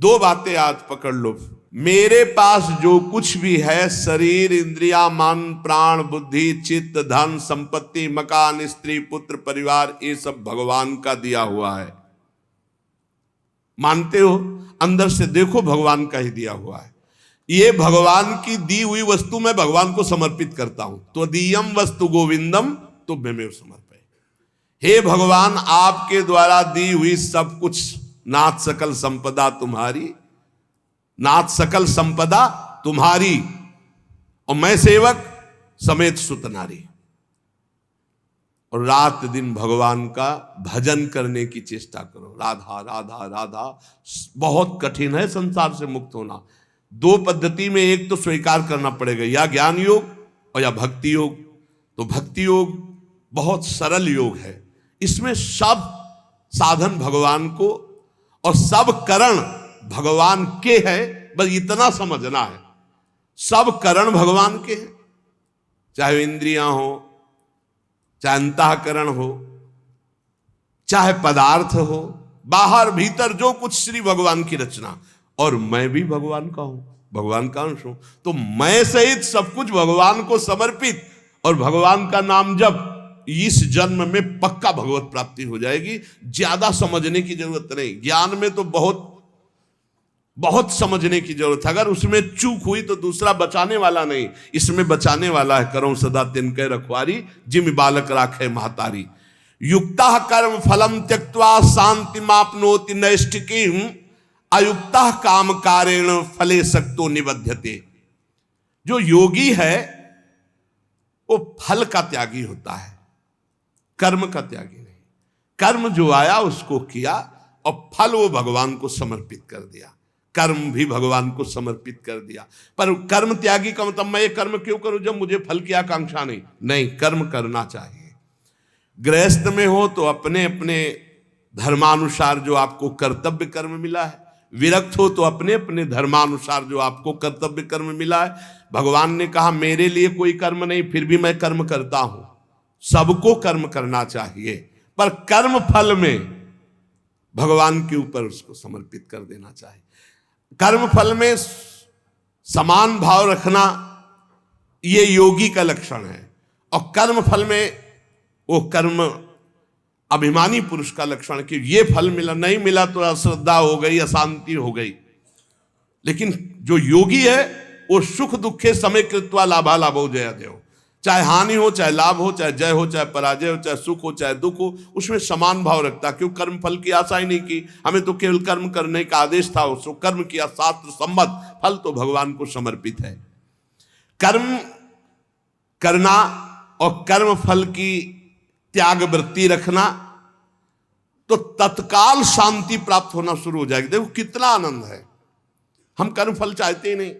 दो बातें आज पकड़ लो। मेरे पास जो कुछ भी है, शरीर, इंद्रिया, मन, प्राण, बुद्धि, चित्त, धन, संपत्ति, मकान, स्त्री, पुत्र, परिवार, ये सब भगवान का दिया हुआ है। मानते हो? अंदर से देखो, भगवान का ही दिया हुआ है। ये भगवान की दी हुई वस्तु मैं भगवान को समर्पित करता हूं। त्वदीयम वस्तु गोविंदम तुभ्यमेव समर्पये। हे भगवान, आपके द्वारा दी हुई सब कुछ, नाथ सकल संपदा तुम्हारी, नाथ सकल संपदा तुम्हारी, और मैं सेवक समेत सुत नारी। और रात दिन भगवान का भजन करने की चेष्टा करो। राधा राधा राधा। बहुत कठिन है संसार से मुक्त होना। दो पद्धति में एक तो स्वीकार करना पड़ेगा, या ज्ञान योग और या भक्ति योग। तो भक्ति योग बहुत सरल योग है। इसमें सब साधन भगवान को और सब करण भगवान के हैं, बस इतना समझना है। सब करण भगवान के हैं, चाहे इंद्रियां हो, चाहे अंतःकरण हो, चाहे पदार्थ हो, बाहर भीतर जो कुछ श्री भगवान की रचना। और मैं भी भगवान का हूं, भगवान का अंश हूं। तो मैं सहित सब कुछ भगवान को समर्पित और भगवान का नाम जब, इस जन्म में पक्का भगवत प्राप्ति हो जाएगी। ज्यादा समझने की जरूरत नहीं। ज्ञान में तो बहुत बहुत समझने की जरूरत है। अगर उसमें चूक हुई तो दूसरा बचाने वाला नहीं, इसमें बचाने वाला है। करो सदा तिनके रखवारी, जिम बालक राखे महतारी। युक्ता कर्म फलम त्यक्त्वा शांति मापनोति नैष्ठिकीम, अयुक्ता काम कारेण फले सक्तो निबध्यते। जो योगी है वो फल का त्यागी होता है, कर्म का त्यागी नहीं। कर्म जो आया उसको किया और फल वो भगवान को समर्पित कर दिया। कर्म भी भगवान को समर्पित कर दिया। पर कर्म त्यागी का मतलब मैं ये कर्म क्यों करूं जब मुझे फल की आकांक्षा नहीं। नहीं, कर्म करना चाहिए। गृहस्थ में हो तो अपने अपने धर्मानुसार जो आपको कर्तव्य कर्म मिला है, विरक्त हो तो अपने अपने धर्मानुसार जो आपको कर्तव्य कर्म मिला है। भगवान ने कहा मेरे लिए कोई कर्म नहीं, फिर भी मैं कर्म करता हूं। सबको कर्म करना चाहिए, पर कर्म फल में भगवान के ऊपर उसको समर्पित कर देना चाहिए। कर्म फल में समान भाव रखना ये योगी का लक्षण है, और कर्म फल में वो कर्म अभिमानी पुरुष का लक्षण कि ये फल मिला, नहीं मिला तो अश्रद्धा हो गई, अशांति हो गई। लेकिन जो योगी है वो सुख दुखे समय कृत्वा लाभा लाभो जया देव। चाहे हानि हो, चाहे लाभ हो, चाहे जय हो, चाहे पराजय हो, चाहे सुख हो, चाहे दुख हो, उसमें समान भाव रखता। क्यों? कर्म फल की आशा ही नहीं की, हमें तो केवल कर्म करने का आदेश था। उसको कर्म किया, शास्त्र सम्मत, फल तो भगवान को समर्पित है। कर्म करना और कर्म फल की त्याग वृत्ति रखना तो तत्काल शांति प्राप्त होना शुरू हो जाएगी। देखो कितना आनंद है। हम कर्म फल चाहते ही नहीं,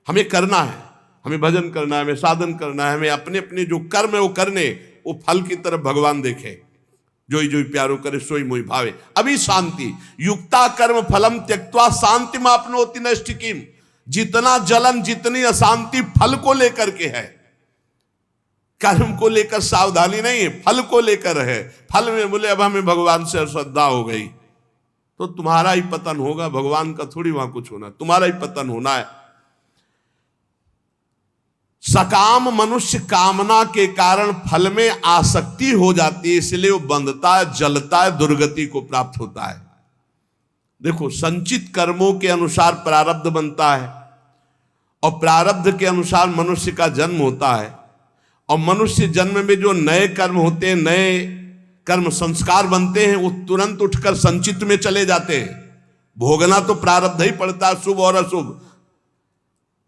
हमें करना है, हमें भजन करना है, हमें साधन करना है, हमें अपने अपने जो कर्म है वो करने, वो फल की तरफ भगवान देखे। जोई जोई प्यारो करे सोई मोई भावे, अभी शांति। युक्ता कर्म फलम त्यक्त्वा शांति मापनोति नैष्ठिकीम। जितना जलन, जितनी अशांति फल को लेकर के है, कर्म को लेकर सावधानी नहीं है, फल को लेकर है। फल में बोले अब हमें भगवान से श्रद्धा हो गई तो तुम्हारा ही पतन होगा, भगवान का थोड़ी वहां कुछ होना, तुम्हारा ही पतन होना है। सकाम मनुष्य कामना के कारण फल में आसक्ति हो जाती है, इसलिए वो बंधता है, जलता है, दुर्गति को प्राप्त होता है। देखो, संचित कर्मों के अनुसार प्रारब्ध बनता है, और प्रारब्ध के अनुसार मनुष्य का जन्म होता है। और मनुष्य जन्म में जो नए कर्म होते हैं, नए कर्म संस्कार बनते हैं, वो तुरंत उठकर संचित में चले जाते हैं। भोगना तो प्रारब्ध ही पड़ता है, शुभ और अशुभ।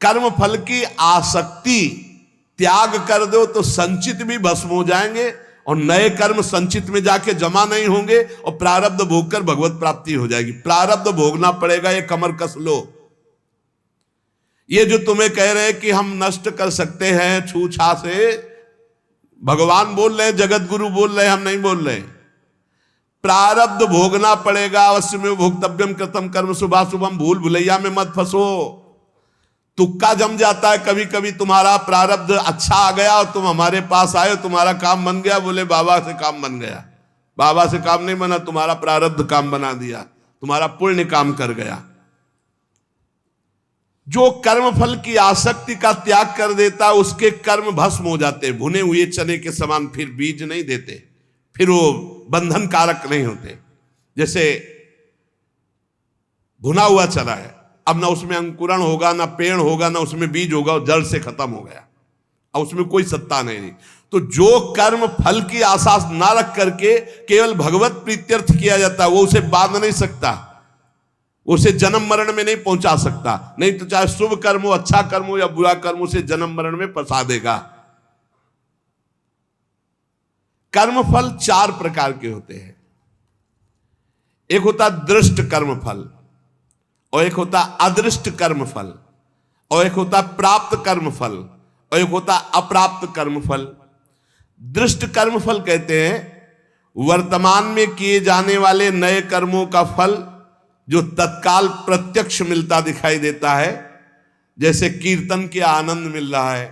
कर्म फल की आसक्ति त्याग कर दो तो संचित भी भस्म हो जाएंगे, और नए कर्म संचित में जाके जमा नहीं होंगे, और प्रारब्ध भोगकर भगवत प्राप्ति हो जाएगी। प्रारब्ध भोगना पड़ेगा, ये कमर कस लो। ये जो तुम्हें कह रहे हैं कि हम नष्ट कर सकते हैं छूछा से, भगवान बोल रहे हैं, जगत गुरु बोल रहे हैं, हम नहीं बोल रहे। प्रारब्ध भोगना पड़ेगा, अवश्य में भोक्तव्यम कृतम कर्म शुभाशुभम। भूल भुलैया में मत फंसो, तुक्का जम जाता है कभी कभी। तुम्हारा प्रारब्ध अच्छा आ गया और तुम हमारे पास आए, तुम्हारा काम बन गया, बोले बाबा से काम बन गया। बाबा से काम नहीं बना, तुम्हारा प्रारब्ध काम बना दिया, तुम्हारा पुण्य काम कर गया। जो कर्म फल की आसक्ति का त्याग कर देता उसके कर्म भस्म हो जाते, भुने हुए चने के समान, फिर बीज नहीं देते, फिर वो बंधन कारक नहीं होते। जैसे भुना हुआ चना है, अब ना उसमें अंकुरण होगा, ना पेड़ होगा, ना उसमें बीज होगा, जड़ से खत्म हो गया, अब उसमें कोई सत्ता नहीं। तो जो कर्म फल की आशा ना रख करके केवल भगवत प्रीत्यर्थ किया जाता है, वो उसे बांध नहीं सकता, उसे जन्म मरण में नहीं पहुंचा सकता। नहीं तो चाहे शुभ कर्म हो, अच्छा कर्म हो या बुरा कर्म, उसे जन्म मरण में फंसा देगा। कर्म फल 4 प्रकार के होते हैं। एक होता दृष्ट कर्म फल, और एक होता अदृष्ट कर्म फल, और एक होता प्राप्त कर्म फल, और एक होता अप्राप्त कर्म फल। दृष्ट कर्म फल कहते हैं वर्तमान में किए जाने वाले नए कर्मों का फल जो तत्काल प्रत्यक्ष मिलता दिखाई देता है। जैसे कीर्तन किया आनंद मिल रहा है,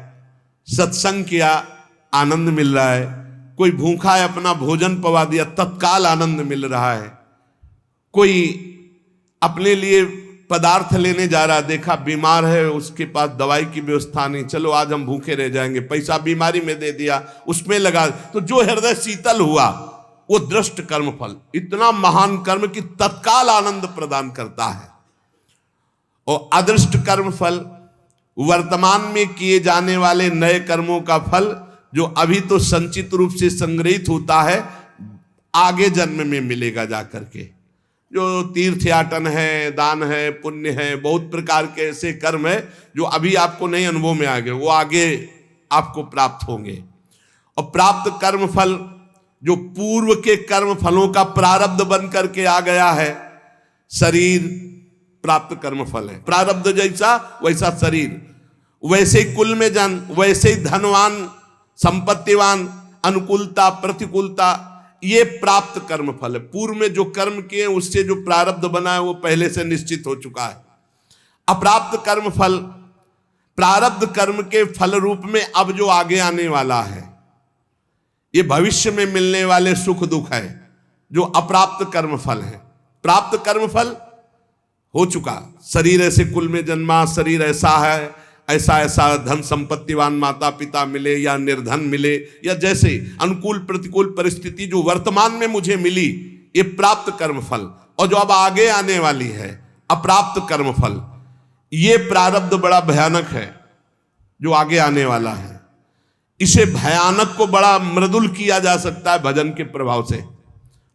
सत्संग किया आनंद मिल रहा है, कोई भूखा है अपना भोजन पवा दिया तत्काल आनंद मिल रहा है, कोई अपने लिए पदार्थ लेने जा रहा, देखा बीमार है उसके पास दवाई की व्यवस्था नहीं, चलो आज हम भूखे रह जाएंगे, पैसा बीमारी में दे दिया, उसमें लगा, तो जो हृदय शीतल हुआ वो दृष्ट कर्म फल, इतना महान कर्म कि तत्काल आनंद प्रदान करता है। और अदृष्ट कर्म फल वर्तमान में किए जाने वाले नए कर्मों का फल जो अभी तो संचित रूप से संग्रहित होता है, आगे जन्म में मिलेगा जाकर के। जो तीर्थयाटन है, दान है, पुण्य है, बहुत प्रकार के ऐसे कर्म है जो अभी आपको नहीं अनुभव में आ गए, वो आगे आपको प्राप्त होंगे। और प्राप्त कर्म फल जो पूर्व के कर्म फलों का प्रारब्ध बन करके आ गया है, शरीर प्राप्त कर्म फल है, प्रारब्ध जैसा वैसा शरीर, वैसे ही कुल में जन, वैसे ही धनवान, संपत्तिवान, अनुकूलता प्रतिकूलता, ये प्राप्त कर्म फल है। पूर्व में जो कर्म किए उससे जो प्रारब्ध बना है वो पहले से निश्चित हो चुका है। अप्राप्त कर्म फल प्रारब्ध कर्म के फल रूप में अब जो आगे आने वाला है, ये भविष्य में मिलने वाले सुख दुख है, जो अप्राप्त कर्म फल है। प्राप्त कर्म फल हो चुका, शरीर ऐसे कुल में जन्मा, शरीर ऐसा है, ऐसा ऐसा धन संपत्तिवान माता पिता मिले या निर्धन मिले, या जैसे अनुकूल प्रतिकूल परिस्थिति जो वर्तमान में मुझे मिली, ये प्राप्त कर्म फल। और जो अब आगे आने वाली है अप्राप्त कर्म फल, ये प्रारब्ध बड़ा भयानक है जो आगे आने वाला है। इसे भयानक को बड़ा मृदुल किया जा सकता है भजन के प्रभाव से,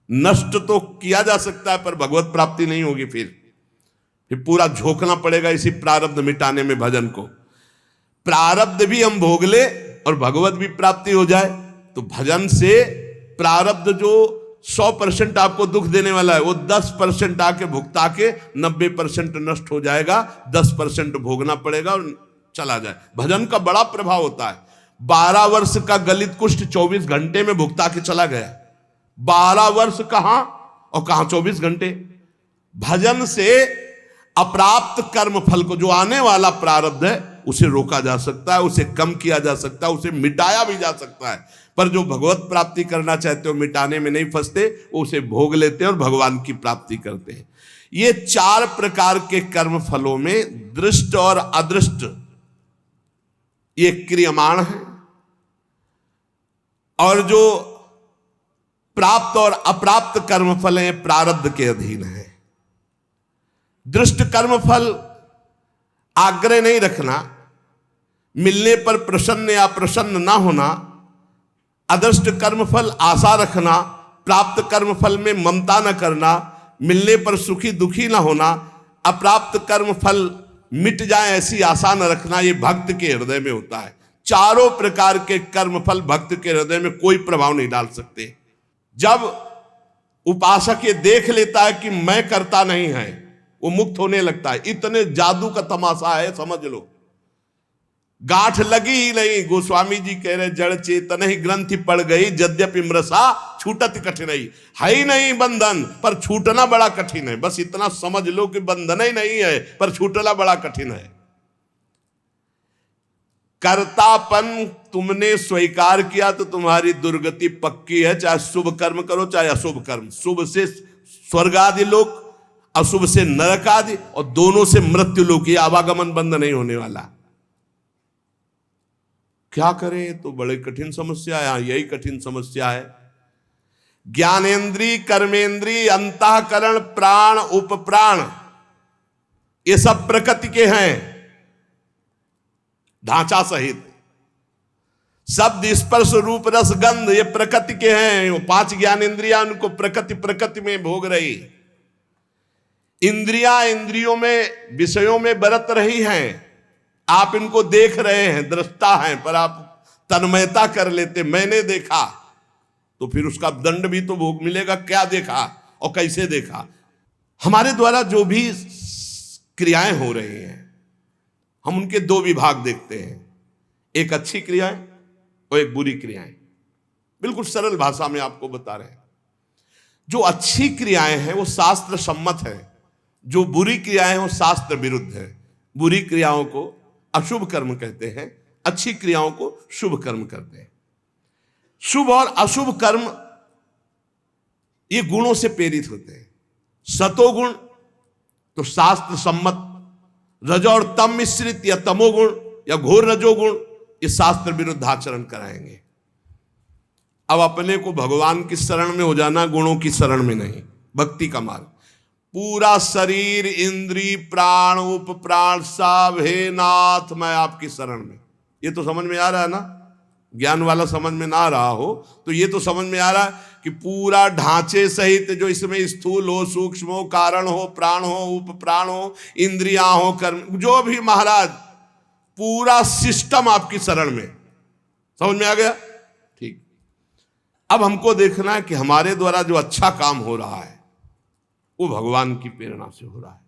नष्ट तो किया जा सकता है पर भगवत प्राप्ति नहीं होगी। फिर पूरा झोंकना पड़ेगा इसी प्रारब्ध मिटाने में भजन को। प्रारब्ध भी हम भोग ले और भगवत भी प्राप्ति हो जाए, तो भजन से प्रारब्ध जो 100% आपको दुख देने वाला है वो 10% आके भुगता के 90% नष्ट हो जाएगा, 10% भोगना पड़ेगा और चला जाए। भजन का बड़ा प्रभाव होता है। 12 वर्ष का गलित कुष्ठ 24 घंटे में भुगता के चला गया। 12 वर्ष कहां और कहां 24 घंटे। भजन से अप्राप्त कर्म फल को, जो आने वाला प्रारब्ध है, उसे रोका जा सकता है, उसे कम किया जा सकता है, उसे मिटाया भी जा सकता है। पर जो भगवत प्राप्ति करना चाहते हो मिटाने में नहीं फंसते, वो उसे भोग लेते हैं और भगवान की प्राप्ति करते हैं। ये 4 प्रकार के कर्म फलों में दृष्ट और अदृष्ट ये क्रियमाण है, और जो प्राप्त और अप्राप्त कर्म फल हैं प्रारब्ध के अधीन है। दृष्ट कर्म फल आग्रह नहीं रखना, मिलने पर प्रसन्न या प्रसन्न ना होना। अदृष्ट कर्म फल आशा रखना, प्राप्त कर्म फल में ममता न करना, मिलने पर सुखी दुखी ना होना। अप्राप्त कर्म फल मिट जाए ऐसी आशा न रखना, ये भक्त के हृदय में होता है। चारों प्रकार के कर्म फल भक्त के हृदय में कोई प्रभाव नहीं डाल सकते। जब उपासक ये देख लेता है कि मैं करता नहीं है, वो मुक्त होने लगता है। इतने जादू का तमाशा है, समझ लो। गांठ लगी ही नहीं, गोस्वामी जी कह रहे जड़ चेतन ही ग्रंथि पड़ गई, यद्यपि मृषा छूटत कठिनाई। है ही नहीं बंधन, पर छूटना बड़ा कठिन है। बस इतना समझ लो कि बंधन ही नहीं है, पर छूटना बड़ा कठिन है। कर्तापन तुमने स्वीकार किया तो तुम्हारी दुर्गति पक्की है। चाहे शुभ कर्म करो चाहे अशुभ कर्म। शुभ से स्वर्ग आदि लोक, अशुभ से नरक आदि, और दोनों से मृत्यु लोक, ये आवागमन बंद नहीं होने वाला। क्या करें, तो बड़े कठिन समस्या है। यही कठिन समस्या है। ज्ञानेन्द्रीय, कर्मेंद्रीय, अंतःकरण, प्राण, उपप्राण, ये सब प्रकृति के हैं ढांचा सहित। शब्द, स्पर्श, रूप, रस, गंध, ये प्रकृति के हैं। वो 5 ज्ञानेन्द्रियां उनको प्रकृति में भोग रही। इंद्रियां इंद्रियों में, विषयों में बरत रही हैं। आप इनको देख रहे हैं, दृष्टा हैं, पर आप तन्मयता कर लेते, मैंने देखा, तो फिर उसका दंड भी तो भोग मिलेगा। क्या देखा और कैसे देखा? हमारे द्वारा जो भी क्रियाएं हो रही हैं, हम उनके 2 विभाग देखते हैं, एक अच्छी क्रियाएं और एक बुरी क्रियाएं। बिल्कुल सरल भाषा में आपको बता रहे हैं। जो अच्छी क्रियाएं हैं वो शास्त्र सम्मत है, जो बुरी क्रियाएं हैं वो शास्त्र विरुद्ध है। बुरी क्रियाओं को अशुभ कर्म कहते हैं, अच्छी क्रियाओं को शुभ कर्म कहते हैं। शुभ और अशुभ कर्म ये गुणों से प्रेरित होते हैं। सतोगुण तो शास्त्र सम्मत, रजो और तम मिश्रित या तमोगुण या घोर रजोगुण, ये शास्त्र विरुद्ध आचरण कराएंगे। अब अपने को भगवान की शरण में हो जाना, गुणों की शरण में नहीं। भक्ति का मार्ग, पूरा शरीर, इंद्री, प्राण, उपप्राण सब, हे नाथ मैं आपकी शरण में। ये तो समझ में आ रहा है ना? ज्ञान वाला समझ में ना आ रहा हो तो ये तो समझ में आ रहा है कि पूरा ढांचे सहित, जो इसमें स्थूल हो, सूक्ष्म हो, कारण हो, प्राण हो, उपप्राण हो, इंद्रियां हो, कर्म, जो भी महाराज, पूरा सिस्टम आपकी शरण में। समझ में आ गया? ठीक। अब हमको देखना है कि हमारे द्वारा जो अच्छा काम हो रहा है वो भगवान की प्रेरणा से हो रहा है।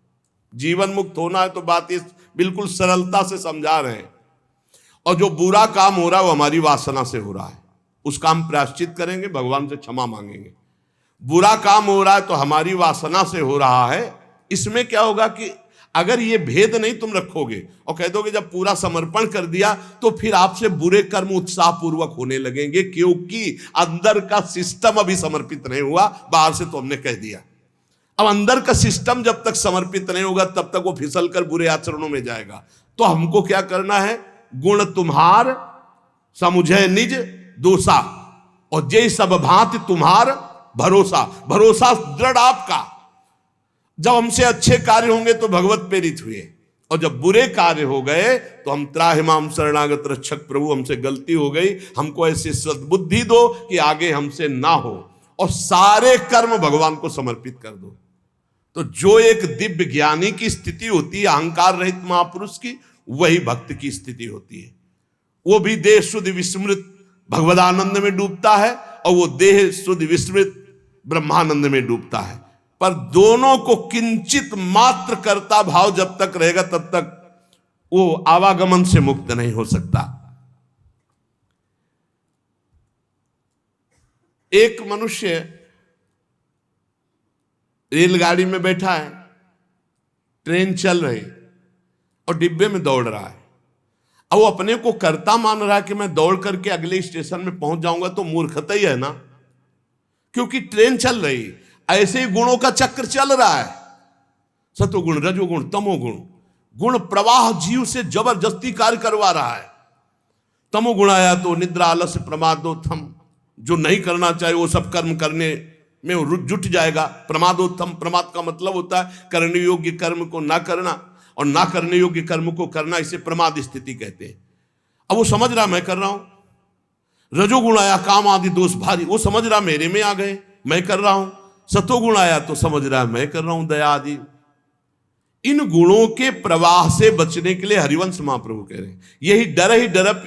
जीवन मुक्त होना है तो बात इस बिल्कुल सरलता से समझा रहे हैं। और जो बुरा काम हो रहा है वो हमारी वासना से हो रहा है, उसका हम प्रायश्चित करेंगे, भगवान से क्षमा मांगेंगे। बुरा काम हो रहा है तो हमारी वासना से हो रहा है। इसमें क्या होगा कि अगर ये भेद नहीं तुम रखोगे और कह दोगे जब पूरा समर्पण कर दिया, तो फिर आपसे बुरे कर्म उत्साह पूर्वक होने लगेंगे, क्योंकि अंदर का सिस्टम अभी समर्पित नहीं हुआ। बाहर से तो हमने कह दिया। अब अंदर का सिस्टम जब तक समर्पित नहीं होगा तब तक वो फिसल कर बुरे आचरणों में जाएगा। तो हमको क्या करना है? गुण तुम्हार समुझे निज दोषा, और जय सब भांति तुम्हार भरोसा। भरोसा दृढ़ आपका। जब हमसे अच्छे कार्य होंगे तो भगवत प्रेरित हुए, और जब बुरे कार्य हो गए तो हम त्राहिमाम शरणागत रक्षक प्रभु, हमसे गलती हो गई, हमको ऐसी सद्बुद्धि दो कि आगे हमसे ना हो, और सारे कर्म भगवान को समर्पित कर दो। तो जो एक दिव्य ज्ञानी की स्थिति होती है, अहंकार रहित महापुरुष की, वही भक्त की स्थिति होती है। वो भी देह शुद्ध विस्मृत भगवदानंद में डूबता है, और वो देह शुद्ध विस्मृत ब्रह्मानंद में डूबता है। पर दोनों को किंचित मात्र कर्ता भाव जब तक रहेगा तब तक वो आवागमन से मुक्त नहीं हो सकता। एक मनुष्य रेलगाड़ी में बैठा है, ट्रेन चल रही और डिब्बे में दौड़ रहा है। अब वो अपने को कर्ता मान रहा है कि मैं दौड़ करके अगले स्टेशन में पहुंच जाऊंगा, तो मूर्खता ही है ना, क्योंकि ट्रेन चल रही। ऐसे ही गुणों का चक्र चल रहा है, सतोगुण, रजोगुण, तमोगुण। गुण प्रवाह जीव से जबरदस्ती कार्य करवा रहा है। तमोगुण आया तो निद्रा, आलस्य, प्रमादोत्थम, जो नहीं करना चाहिए वो सब कर्म करने में जुट जाएगा। प्रमादोत्थम, प्रमाद का मतलब होता है करने योग्य कर्म को ना करना, और ना करने योग्य कर्म को करना, इसे प्रमाद स्थिति कहते हैं। अब वो समझ रहा मैं कर रहा हूं। रजोगुण आया, काम आदि दोष भारी, वो समझ रहा मेरे में आ गए, मैं कर रहा हूं। सतोगुण आया तो समझ रहा है मैं कर रहा हूं, दया आदि। इन गुणों के प्रवाह से बचने के लिए हरिवंश महाप्रभु कह रहे हैं, यही डर ही डरप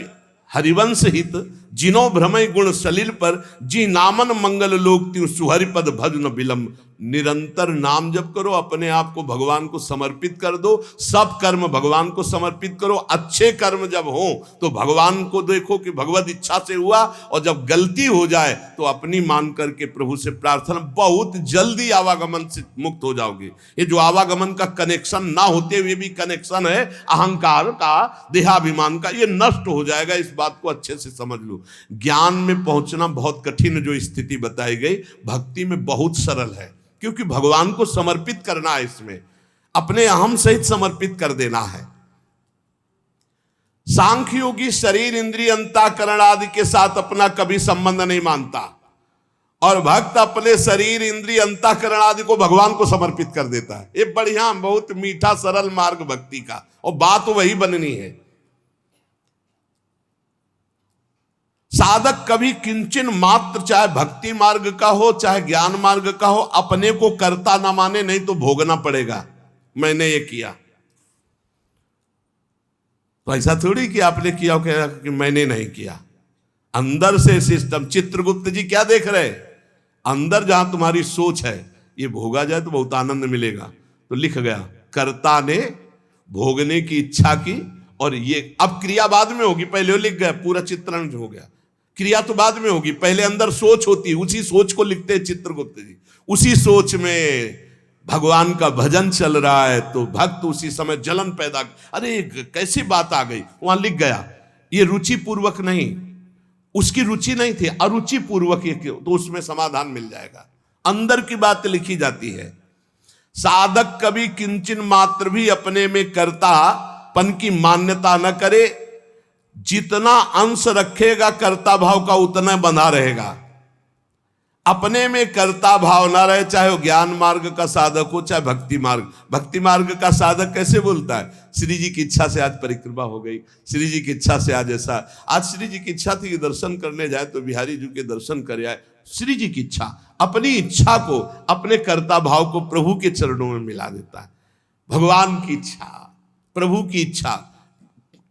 हरिवंश हित, जिनो भ्रमय गुण सलिल पर, जी नामन मंगल लोक त्यू सुहरिपद भज न विलंब। निरंतर नाम जप करो, अपने आप को भगवान को समर्पित कर दो, सब कर्म भगवान को समर्पित करो। अच्छे कर्म जब हो तो भगवान को देखो कि भगवत इच्छा से हुआ, और जब गलती हो जाए तो अपनी मान करके प्रभु से प्रार्थना, बहुत जल्दी आवागमन से मुक्त हो जाओगे। ये जो आवागमन का कनेक्शन ना होते हुए भी कनेक्शन है अहंकार का, देहाभिमान का, ये नष्ट हो जाएगा। इस बात को अच्छे से समझ लो। ज्ञान में पहुंचना बहुत कठिन जो स्थिति बताई गई, भक्ति में बहुत सरल है। क्योंकि भगवान को समर्पित करना है, इसमें अपने अहम सहित समर्पित कर देना है। सांख्य योगी शरीर इंद्रिय अंतःकरण आदि के साथ अपना कभी संबंध नहीं मानता, और भक्त अपने शरीर इंद्रिय अंतःकरण आदि को भगवान को समर्पित कर देता है। ये बढ़िया, बहुत मीठा सरल मार्ग भक्ति का, और बात वही बननी है। साधक कभी किंचन मात्र, चाहे भक्ति मार्ग का हो चाहे ज्ञान मार्ग का हो, अपने को कर्ता ना माने, नहीं तो भोगना पड़ेगा। मैंने ये किया तो ऐसा थोड़ी कि आपने किया कि मैंने नहीं किया। अंदर से सिस्टम, चित्रगुप्त जी क्या देख रहे, अंदर जहां तुम्हारी सोच है, ये भोगा जाए तो बहुत आनंद मिलेगा, तो लिख गया कर्ता ने भोगने की इच्छा की, और ये अब क्रिया बाद में होगी, पहले वो लिख गया, पूरा चित्रण हो गया, क्रिया तो बाद में होगी, पहले अंदर सोच होती है, उसी सोच को लिखते हैं चित्रगुप्त जी। उसी सोच में भगवान का भजन चल रहा है तो भक्त उसी समय जलन पैदा, अरे कैसी बात आ गई, वहां लिख गया। ये रुचि पूर्वक नहीं, उसकी रुचि नहीं थी, अरुचि पूर्वक ये, तो उसमें समाधान मिल जाएगा। अंदर की बात लिखी जाती है। साधक कभी किंचन मात्र भी अपने में कर्तापन की मान्यता न करे, जितना अंश रखेगा कर्ता भाव का उतना बंधा रहेगा। अपने में कर्ता भाव ना रहे, चाहे वो ज्ञान मार्ग का साधक हो चाहे भक्ति मार्ग। भक्ति मार्ग का साधक कैसे बोलता है, श्री जी की इच्छा से आज परिक्रमा हो गई, श्री जी की इच्छा से आज ऐसा, आज श्री जी की इच्छा थी कि दर्शन करने जाए तो बिहारी जी के दर्शन कर आए, श्री जी की इच्छा। अपनी इच्छा को, अपने कर्ता भाव को प्रभु के चरणों में मिला देता है। भगवान की इच्छा, प्रभु की इच्छा,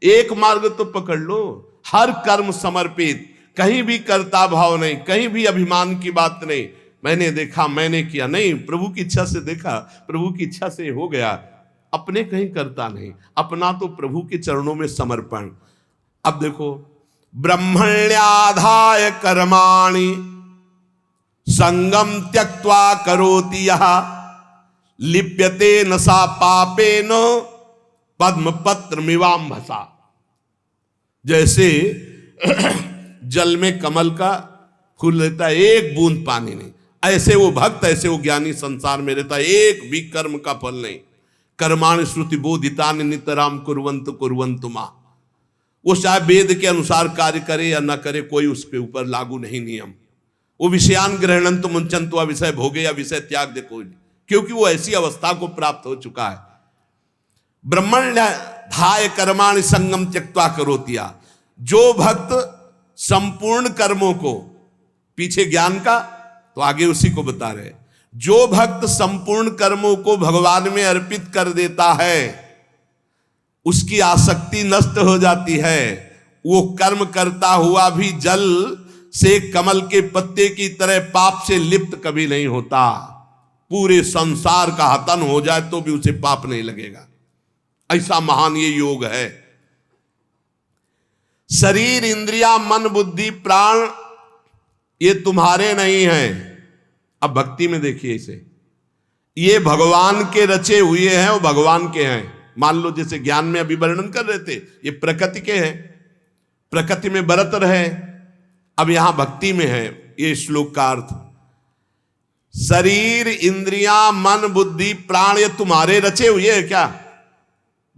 एक मार्ग तो पकड़ लो, हर कर्म समर्पित, कहीं भी कर्ता भाव नहीं, कहीं भी अभिमान की बात नहीं, मैंने देखा मैंने किया नहीं, प्रभु की इच्छा से देखा, प्रभु की इच्छा से हो गया, अपने कहीं करता नहीं, अपना तो प्रभु के चरणों में समर्पण। अब देखो, ब्रह्मण्याधाय कर्माणि संगम त्यक्त्वा करोति यः लिप्यते न सा पापेन पद्मपत्रमिवाम्भसा। जैसे जल में कमल का फूल रहता है, एक बूंद पानी नहीं, ऐसे वो भक्त, ऐसे वो ज्ञानी संसार में रहता है, एक भी कर्म का फल नहीं। कर्माणि श्रुति बोधितानि नितराम कुर्वन्तु कुर्वन्तु मा। वो चाहे वेद के अनुसार कार्य करे या न करे, कोई उसके ऊपर लागू नहीं नियम। वो विषयान ग्रहणंतु मुंचन्तु, विषय भोगे या विषय त्याग दे कोई नहीं, क्योंकि वो ऐसी अवस्था को प्राप्त हो चुका है। ब्रह्मण्याधाय कर्माणि संगम त्यक्त्वा करोति यः। जो भक्त संपूर्ण कर्मों को, पीछे ज्ञान का तो आगे उसी को बता रहे, जो भक्त संपूर्ण कर्मों को भगवान में अर्पित कर देता है, उसकी आसक्ति नष्ट हो जाती है। वो कर्म करता हुआ भी जल से कमल के पत्ते की तरह पाप से लिप्त कभी नहीं होता। पूरे संसार का हतन हो जाए तो भी उसे पाप नहीं लगेगा, ऐसा महान ये योग है। शरीर इंद्रिया मन बुद्धि प्राण ये तुम्हारे नहीं हैं। अब भक्ति में देखिए इसे, ये भगवान के रचे हुए हैं, वो भगवान के हैं। मान लो जैसे ज्ञान में अभी वर्णन कर रहे थे, ये प्रकृति के हैं, प्रकृति में बरत रहे, अब यहां भक्ति में है ये श्लोक का अर्थ। शरीर इंद्रियां मन बुद्धि प्राण ये तुम्हारे रचे हुए हैं क्या?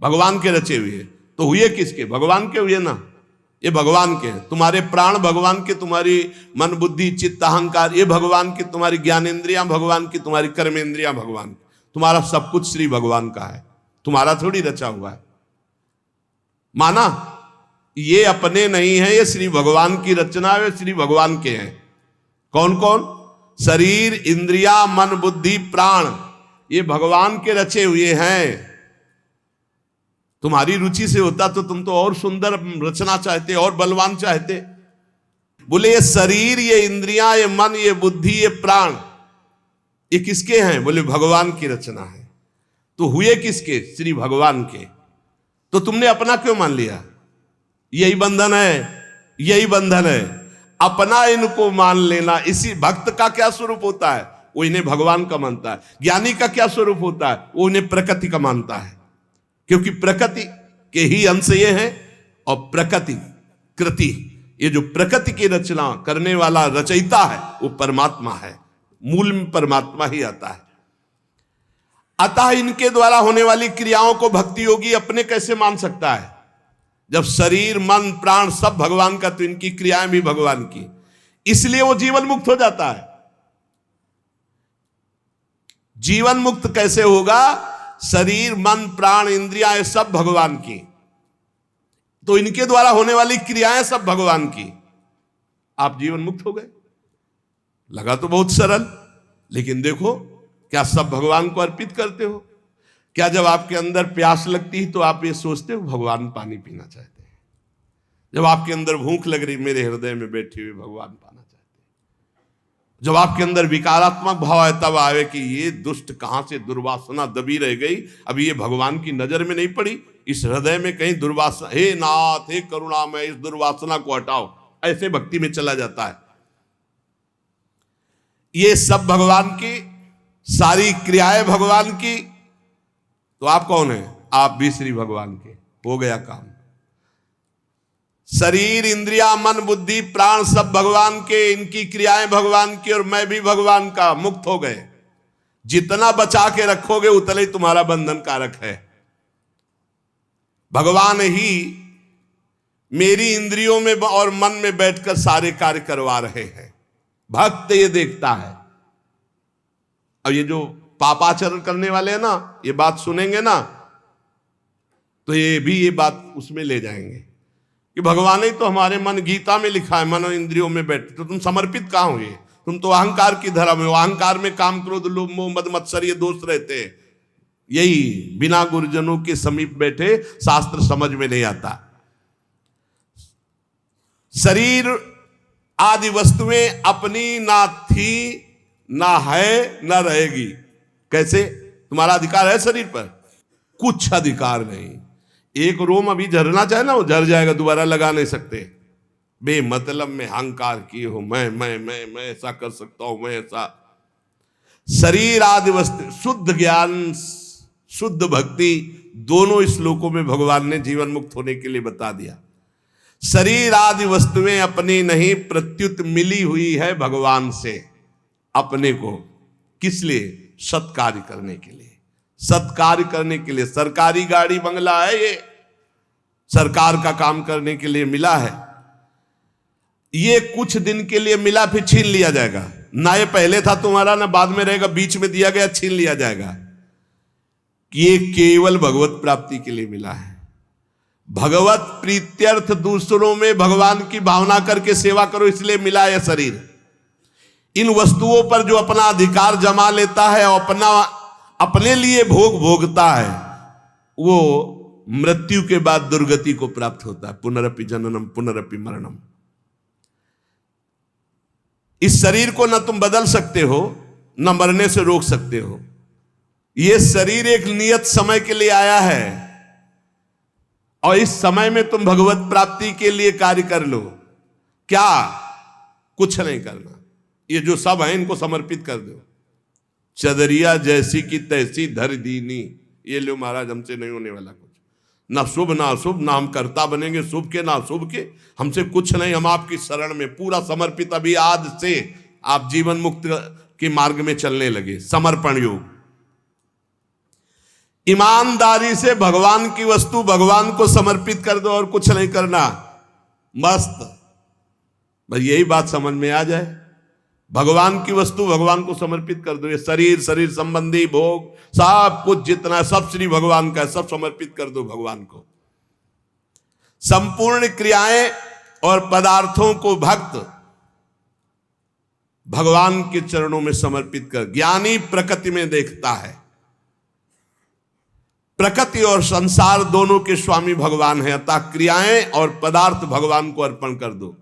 भगवान के रचे हुए। तो हुए किसके? भगवान के हुए ना, ये भगवान के हैं। तुम्हारे प्राण भगवान के, तुम्हारी मन बुद्धि चित्त अहंकार ये भगवान की, तुम्हारी ज्ञानेंद्रियां भगवान की, तुम्हारी कर्मेंद्रियां भगवान की, तुम्हारा सब कुछ श्री भगवान का है, तुम्हारा थोड़ी रचा हुआ है। माना ये अपने नहीं है, ये श्री भगवान की रचना है, श्री भगवान के हैं। कौन कौन? शरीर इंद्रिया मन बुद्धि प्राण ये भगवान के रचे हुए हैं। तुम्हारी रुचि से होता तो तुम तो और सुंदर रचना चाहते, और बलवान चाहते। बोले ये शरीर ये इंद्रियां ये मन ये बुद्धि ये प्राण ये किसके हैं? बोले भगवान की रचना है। तो हुए किसके? श्री भगवान के। तो तुमने अपना क्यों मान लिया? यही बंधन है, यही बंधन है, अपना इनको मान लेना। इसी भक्त का क्या स्वरूप होता है? वो इन्हें भगवान का मानता है। ज्ञानी का क्या स्वरूप होता है? वो इन्हें प्रकृति का मानता है, क्योंकि प्रकृति के ही अंश ये है। और प्रकृति कृति, ये जो प्रकृति की रचना करने वाला रचयिता है वो परमात्मा है। मूल में परमात्मा ही आता है। अतः इनके द्वारा होने वाली क्रियाओं को भक्ति योगी अपने कैसे मान सकता है? जब शरीर मन प्राण सब भगवान का, तो इनकी क्रियाएं भी भगवान की, इसलिए वो जीवन मुक्त हो जाता है। जीवन मुक्त कैसे होगा? शरीर मन प्राण इंद्रियां ये सब भगवान की, तो इनके द्वारा होने वाली क्रियाएं सब भगवान की, आप जीवन मुक्त हो गए। लगा तो बहुत सरल, लेकिन देखो क्या सब भगवान को अर्पित करते हो? क्या जब आपके अंदर प्यास लगती है तो आप ये सोचते हो भगवान पानी पीना चाहते हैं? जब आपके अंदर भूख लग रही, मेरे हृदय में बैठे हुए भगवान पाना चाहते हैं। जब आपके अंदर विकारात्मक भाव है, तब आवे कि ये दुष्ट कहां से दुर्वासना दबी रह गई, अभी ये भगवान की नजर में नहीं पड़ी, इस हृदय में कहीं दुर्वासना, हे नाथ हे करुणामय इस दुर्वासना को हटाओ, ऐसे भक्ति में चला जाता है। ये सब भगवान की, सारी क्रियाएं भगवान की, तो आप कौन है? आप भी श्री भगवान के। हो गया काम। शरीर इंद्रिया मन बुद्धि प्राण सब भगवान के, इनकी क्रियाएं भगवान की, और मैं भी भगवान का, मुक्त हो गए। जितना बचा के रखोगे उतना ही तुम्हारा बंधन कारक है। भगवान ही मेरी इंद्रियों में और मन में बैठकर सारे कार्य करवा रहे हैं। भक्त ये देखता है। अब ये जो पापाचरण करने वाले हैं ना, ये बात सुनेंगे ना, तो ये बात उसमें ले जाएंगे कि भगवान ही तो हमारे मन, गीता में लिखा है मन इंद्रियों में बैठे, तो तुम समर्पित कहां हुए? तुम तो अहंकार की धरा में हो। अहंकार में काम क्रोध लोभ मोह मद मत्सर ये दोष रहते हैं। यही बिना गुरुजनों के समीप बैठे शास्त्र समझ में नहीं आता। शरीर आदि वस्तुएं अपनी ना थी ना है ना रहेगी। कैसे? तुम्हारा अधिकार है शरीर पर? कुछ अधिकार नहीं। एक रोम अभी झरना चाहे ना, वो झर जाएगा, दोबारा लगा नहीं सकते। बेमतलब में अहंकार किए हो, मैं ऐसा कर सकता हूं, मैं ऐसा। शरीर आदि वस्तु, शुद्ध ज्ञान शुद्ध भक्ति, दोनों श्लोकों में भगवान ने जीवन मुक्त होने के लिए बता दिया। शरीर आदि वस्तुएं अपनी नहीं, प्रत्युत मिली हुई है भगवान से अपने को। किस लिए? सत्कार्य करने के लिए। सत्कार्य करने के लिए। सरकारी गाड़ी बंगला है, ये सरकार का काम करने के लिए मिला है। ये कुछ दिन के लिए मिला, फिर छीन लिया जाएगा। ना ये पहले था तुम्हारा, ना बाद में रहेगा, बीच में दिया गया, छीन लिया जाएगा। ये केवल भगवत प्राप्ति के लिए मिला है। भगवत प्रीत्यर्थ, दूसरों में भगवान की भावना करके सेवा करो, इसलिए मिला यह शरीर। इन वस्तुओं पर जो अपना अधिकार जमा लेता है और अपने लिए भोग भोगता है, वो मृत्यु के बाद दुर्गति को प्राप्त होता है। पुनरपि जननम पुनरपि मरणम। इस शरीर को न तुम बदल सकते हो, न मरने से रोक सकते हो। यह शरीर एक नियत समय के लिए आया है, और इस समय में तुम भगवत प्राप्ति के लिए कार्य कर लो। क्या? कुछ नहीं करना। ये जो सब है इनको समर्पित कर दो। चदरिया जैसी की तैसी धर दीनी, ये लो महाराज, हमसे नहीं होने वाला कुछ। ना शुभ ना अशुभ, ना हम कर्ता बनेंगे शुभ के ना अशुभ के, हमसे कुछ नहीं। हम आपकी शरण में पूरा समर्पित। अभी आज से आप जीवन मुक्त के मार्ग में चलने लगे। समर्पण योग। ईमानदारी से भगवान की वस्तु भगवान को समर्पित कर दो और कुछ नहीं करना। मस्त। बस यही बात समझ में आ जाए। भगवान की वस्तु भगवान को समर्पित कर दो। ये शरीर, शरीर संबंधी भोग, सब कुछ जितना, सब श्री भगवान का है, सब समर्पित कर दो भगवान को। संपूर्ण क्रियाएं और पदार्थों को भक्त भगवान के चरणों में समर्पित कर। ज्ञानी प्रकृति में देखता है। प्रकृति और संसार दोनों के स्वामी भगवान है, अतः क्रियाएं और पदार्थ भगवान को अर्पण कर दो।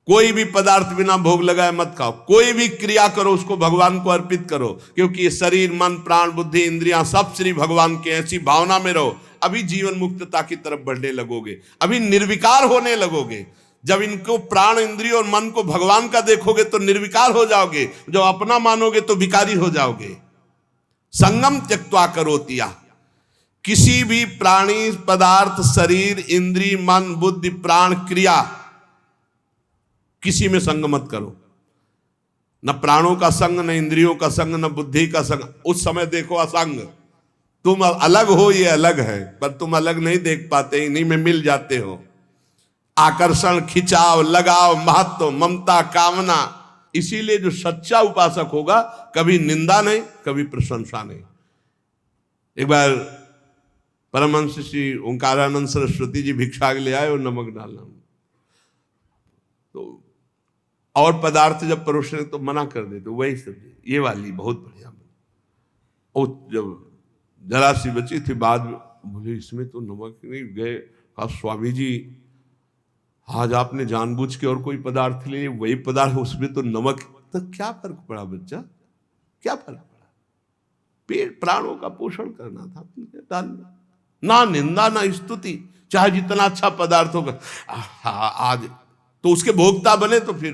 कोई भी पदार्थ बिना भोग लगाए मत खाओ। कोई भी क्रिया करो उसको भगवान को अर्पित करो, क्योंकि ये शरीर मन प्राण बुद्धि इंद्रियां सब श्री भगवान के। ऐसी भावना में रहो। अभी जीवन मुक्तता की तरफ बढ़ने लगोगे, अभी निर्विकार होने लगोगे। जब इनको प्राण इंद्रिय और मन को भगवान का देखोगे तो निर्विकार हो जाओगे। जब अपना मानोगे तो विकारी हो जाओगे। संगम त्यक्त्वा करोतिया। किसी भी प्राणी पदार्थ शरीर इंद्रिय मन बुद्धि प्राण क्रिया, किसी में संग मत करो। न प्राणों का संग, न इंद्रियों का संग, न बुद्धि का संग। उस समय देखो असंग, तुम अलग हो, ये अलग है, पर तुम अलग नहीं देख पाते, इन्हीं में मिल जाते हो। आकर्षण, खिंचाव, लगाव, महत्व, ममता, कामना। इसीलिए जो सच्चा उपासक होगा कभी निंदा नहीं, कभी प्रशंसा नहीं। एक बार परमहंस श्री ओंकारानंद सरस्वती जी भिक्षा के लिए आए और नमक डालना, तो और पदार्थ जब परोसने तो मना कर दे, तो वही सब्जी ये वाली बहुत बढ़िया। और जब जरा सी बची थी, बाद में बोले इसमें तो नमक नहीं। गए, कहा स्वामी जी आज आपने जानबूझ के और कोई पदार्थ ले, वही पदार्थ उसमें तो नमक। तो क्या फर्क पड़ा बच्चा, क्या फर्क पड़ा? पेट प्राणों का पोषण करना था, डालना। ना निंदा ना स्तुति, चाहे जितना अच्छा पदार्थ होगा। आज तो उसके भोक्ता बने तो फिर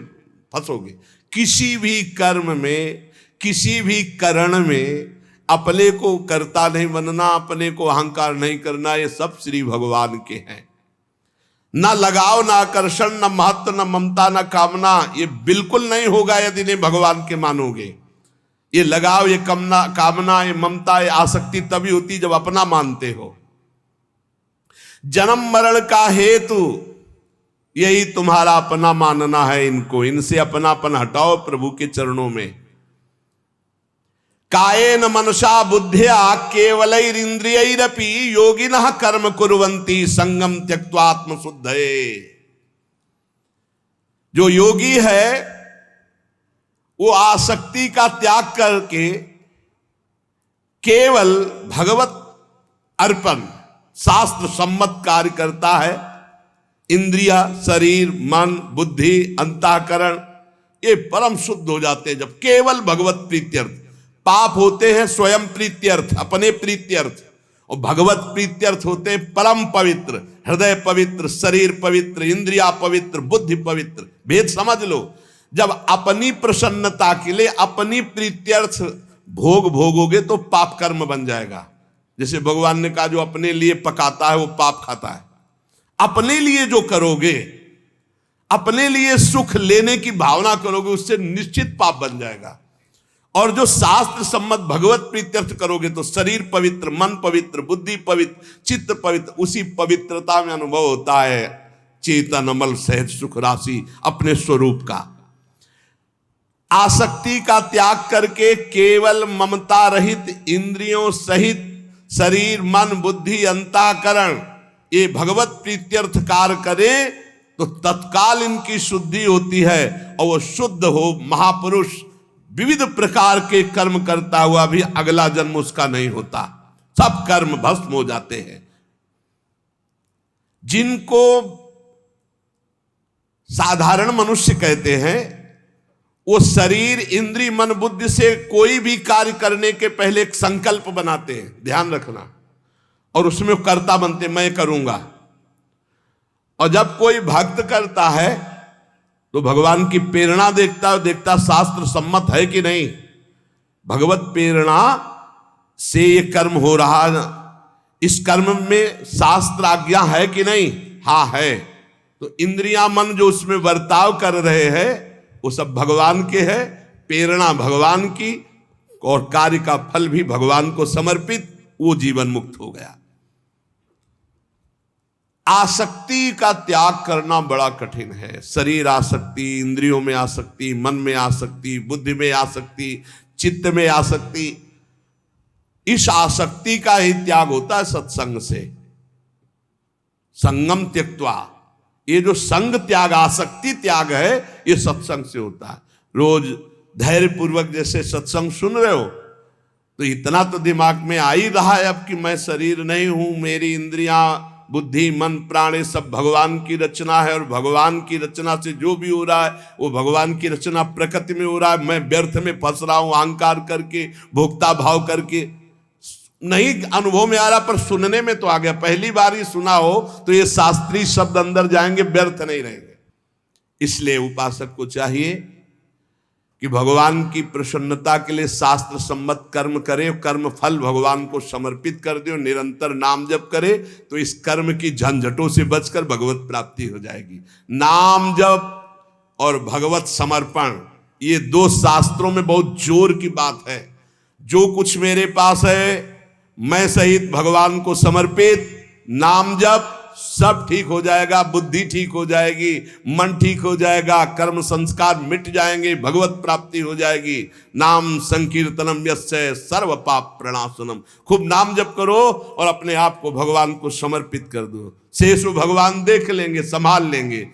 फंसोगे। किसी भी कर्म में, किसी भी करण में अपने को कर्ता नहीं बनना, अपने को अहंकार नहीं करना। ये सब श्री भगवान के हैं। ना लगाव, ना आकर्षण, ना महत्व, ना ममता, ना कामना। ये बिल्कुल नहीं होगा यदि नहीं भगवान के मानोगे। ये लगाव, ये कामना, ये ममता, ये आसक्ति तभी होती जब अपना मानते हो। जन्म मरण का हेतु यही तुम्हारा अपना मानना है। इनको, इनसे अपनापन हटाओ प्रभु के चरणों में। कायेन मनसा बुद्ध्या केवलैरिंद्रियैरपि योगिनः कर्म कुर्वन्ति संगम त्यक्त्वा आत्मशुद्धये। जो योगी है वो आसक्ति का त्याग करके केवल भगवत अर्पण, शास्त्र सम्मत कार्य करता है। इंद्रिया, शरीर, मन, बुद्धि, अंतःकरण ये परम शुद्ध हो जाते हैं जब केवल भगवत प्रीत्यर्थ। पाप होते हैं स्वयं प्रीत्यर्थ, अपने प्रीत्यर्थ, और भगवत प्रीत्यर्थ होते हैं परम पवित्र, हृदय पवित्र, शरीर पवित्र, इंद्रिया पवित्र, बुद्धि पवित्र। भेद समझ लो। जब अपनी प्रसन्नता के लिए अपनी प्रीत्यर्थ भोग भोगोगे तो पाप कर्म बन जाएगा। जैसे भगवान ने कहा जो अपने लिए पकाता है वो पाप खाता है। अपने लिए जो करोगे, अपने लिए सुख लेने की भावना करोगे, उससे निश्चित पाप बन जाएगा। और जो शास्त्र सम्मत भगवत प्रीत्यर्थ करोगे तो शरीर पवित्र, मन पवित्र, बुद्धि पवित्र, चित्त पवित्र। उसी पवित्रता में अनुभव होता है चेतन अमल सहज सुख राशि अपने स्वरूप का। आसक्ति का त्याग करके केवल ममता रहित, इंद्रियों सहित शरीर, मन, बुद्धि, अंतःकरण ये भगवत प्रीत्यर्थ कार्य करे तो तत्काल इनकी शुद्धि होती है। और वो शुद्ध हो महापुरुष विविध प्रकार के कर्म करता हुआ भी अगला जन्म उसका नहीं होता, सब कर्म भस्म हो जाते हैं। जिनको साधारण मनुष्य कहते हैं वो शरीर, इंद्रिय, मन, बुद्धि से कोई भी कार्य करने के पहले एक संकल्प बनाते हैं, ध्यान रखना, और उसमें कर्ता बनते, मैं करूंगा। और जब कोई भक्त करता है तो भगवान की प्रेरणा देखता शास्त्र सम्मत है कि नहीं। भगवत प्रेरणा से ये कर्म हो रहा है, इस कर्म में शास्त्र आज्ञा है कि नहीं, हाँ है। तो इंद्रियां, मन जो उसमें बर्ताव कर रहे हैं वो सब भगवान के है, प्रेरणा भगवान की, और कार्य का फल भी भगवान को समर्पित। वो जीवन मुक्त हो गया। आसक्ति का त्याग करना बड़ा कठिन है। शरीर आसक्ति, इंद्रियों में आसक्ति, मन में आसक्ति, बुद्धि में आसक्ति, चित्त में आसक्ति। इस आसक्ति का ही त्याग होता है सत्संग से। संगम त्यक्त्वा, ये जो संग त्याग, आसक्ति त्याग है, ये सत्संग से होता है। रोज धैर्य पूर्वक जैसे सत्संग सुन रहे हो तो इतना तो दिमाग में आ ही रहा है अब कि मैं शरीर नहीं हूं, मेरी इंद्रियां, बुद्धि, मन, प्राण सब भगवान की रचना है। और भगवान की रचना से जो भी हो रहा है वो भगवान की रचना प्रकृति में हो रहा है। मैं व्यर्थ में फंस रहा हूं अहंकार करके, भोक्ता भाव करके। नहीं अनुभव में आ रहा पर सुनने में तो आ गया। पहली बार ही सुना हो तो ये शास्त्रीय शब्द अंदर जाएंगे, व्यर्थ नहीं रहेंगे। इसलिए उपासक को चाहिए कि भगवान की प्रसन्नता के लिए शास्त्र सम्मत कर्म करे, कर्म फल भगवान को समर्पित कर दे, निरंतर नाम जप करे तो इस कर्म की झंझटों से बचकर भगवत प्राप्ति हो जाएगी। नाम जप और भगवत समर्पण ये दो शास्त्रों में बहुत जोर की बात है। जो कुछ मेरे पास है मैं सहित भगवान को समर्पित, नाम जप, सब ठीक हो जाएगा। बुद्धि ठीक हो जाएगी, मन ठीक हो जाएगा, कर्म संस्कार मिट जाएंगे, भगवत प्राप्ति हो जाएगी। नाम संकीर्तनम यस्य सर्व पाप प्रणाशनम। खूब नाम जप करो और अपने आप को भगवान को समर्पित कर दो। शेष भगवान देख लेंगे, संभाल लेंगे।